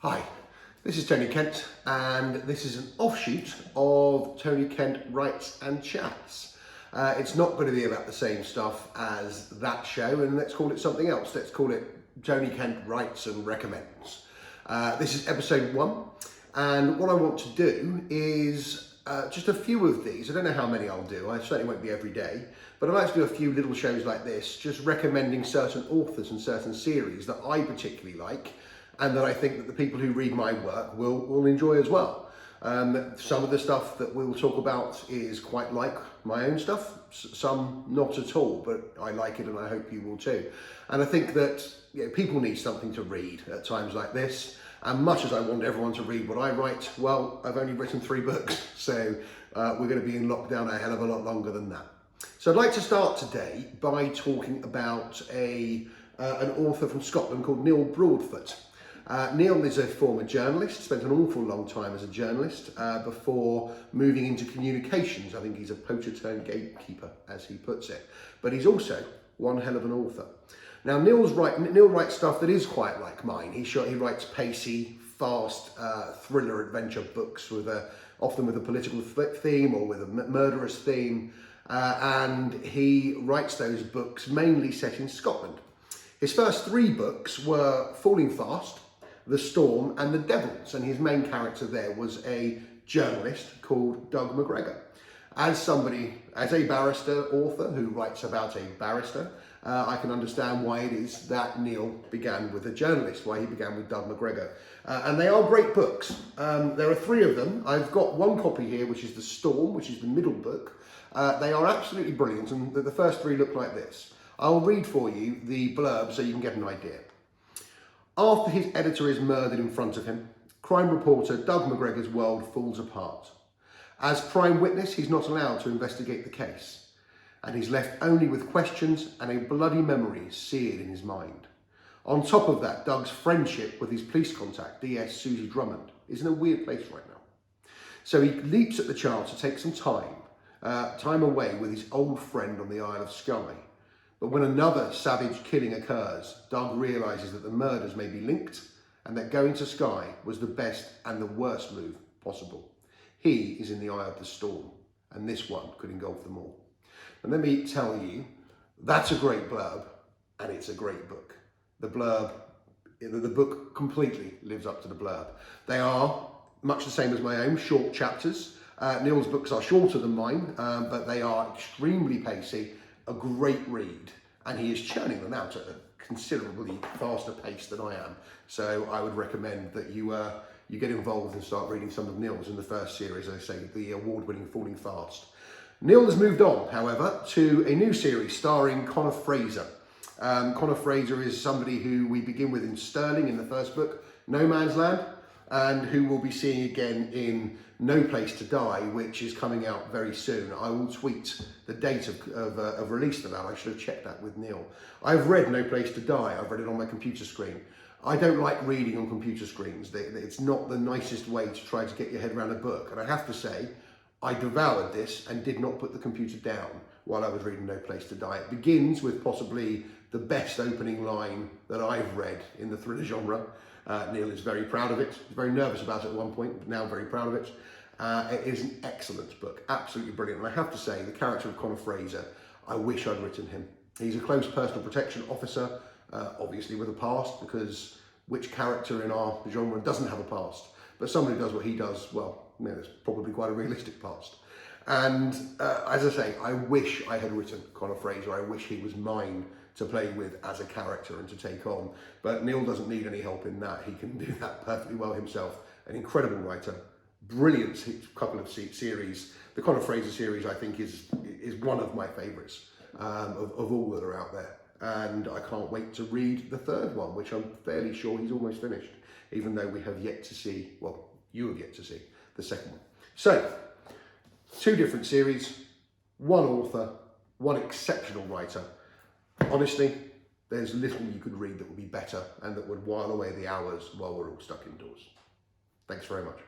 Hi, this is Tony Kent, and this is an offshoot of Tony Kent Writes and Chats. It's not going to be about the same stuff as that show, and let's call it something else. Let's call it Tony Kent Writes and Recommends. This is episode 1, and what I want to do is just a few of these. I don't know how many I'll do. I certainly won't be every day, but I'd like to do a few little shows like this, just recommending certain authors and certain series that I particularly like, and that I think that the people who read my work will enjoy as well. Some of the stuff that we'll talk about is quite like my own stuff, some not at all, but I like it and I hope you will too. And I think that people need something to read at times like this, and much as I want everyone to read what I write, well, I've only written 3 books, so we're going to be in lockdown a hell of a lot longer than that. So I'd like to start today by talking about an author from Scotland called Neil Broadfoot. Neil is a former journalist, spent an awful long time as a journalist before moving into communications. I think he's a poacher turned gatekeeper, as he puts it. But he's also one hell of an author. Now, Neil writes stuff that is quite like mine. He writes pacey, fast, thriller adventure books often with a political theme or with a murderous theme. And he writes those books mainly set in Scotland. His first 3 books were Falling Fast, The Storm and The Devils, and his main character there was a journalist called Doug McGregor. As a barrister author who writes about a barrister, I can understand why it is that Neil began with a journalist, why he began with Doug McGregor. And they are great books. There are 3 of them. I've got one copy here, which is The Storm, which is the middle book. They are absolutely brilliant, and the first 3 look like this. I'll read for you the blurb so you can get an idea. After his editor is murdered in front of him, crime reporter Doug McGregor's world falls apart. As prime witness, he's not allowed to investigate the case, and he's left only with questions and a bloody memory seared in his mind. On top of that, Doug's friendship with his police contact, DS Susie Drummond, is in a weird place right now. So he leaps at the chance to take some time away with his old friend on the Isle of Skye. But when another savage killing occurs, Doug realises that the murders may be linked and that going to Skye was the best and the worst move possible. He is in the eye of the storm, and this one could engulf them all. And let me tell you, that's a great blurb, and it's a great book. The book completely lives up to the blurb. They are much the same as my own, short chapters. Neil's books are shorter than mine, but they are extremely pacey, a great read, and he is churning them out at a considerably faster pace than I am. So I would recommend that you get involved and start reading some of Neil's in the first series, as I say, the award-winning Falling Fast. Neil has moved on, however, to a new series starring Conor Fraser. Conor Fraser is somebody who we begin with in Sterling in the first book, No Man's Land, and who we'll be seeing again in No Place to Die, which is coming out very soon. I will tweet the date of release for that. I should have checked that with Neil. I've read No Place to Die. I've read it on my computer screen. I don't like reading on computer screens. It's not the nicest way to try to get your head around a book. And I have to say, I devoured this and did not put the computer down while I was reading No Place to Die. It begins with possibly the best opening line that I've read in the thriller genre. Neil is very proud of it. He's very nervous about it at one point, but now very proud of it. It is an excellent book, absolutely brilliant. And I have to say, the character of Conor Fraser, I wish I'd written him. He's a close personal protection officer, obviously with a past, because which character in our genre doesn't have a past? But somebody who does what he does, well, it's probably quite a realistic past. And as I say, I wish I had written Conor Fraser. I wish he was mine to play with as a character and to take on. But Neil doesn't need any help in that. He can do that perfectly well himself. An incredible writer, brilliant couple of series. The Conor Fraser series, I think, is one of my favourites of all that are out there. And I can't wait to read the 3rd one, which I'm fairly sure he's almost finished, even though we have yet to see, well, you have yet to see the 2nd one. So, 2 different series, 1 author, 1 exceptional writer. Honestly, there's little you could read that would be better and that would while away the hours while we're all stuck indoors. Thanks very much.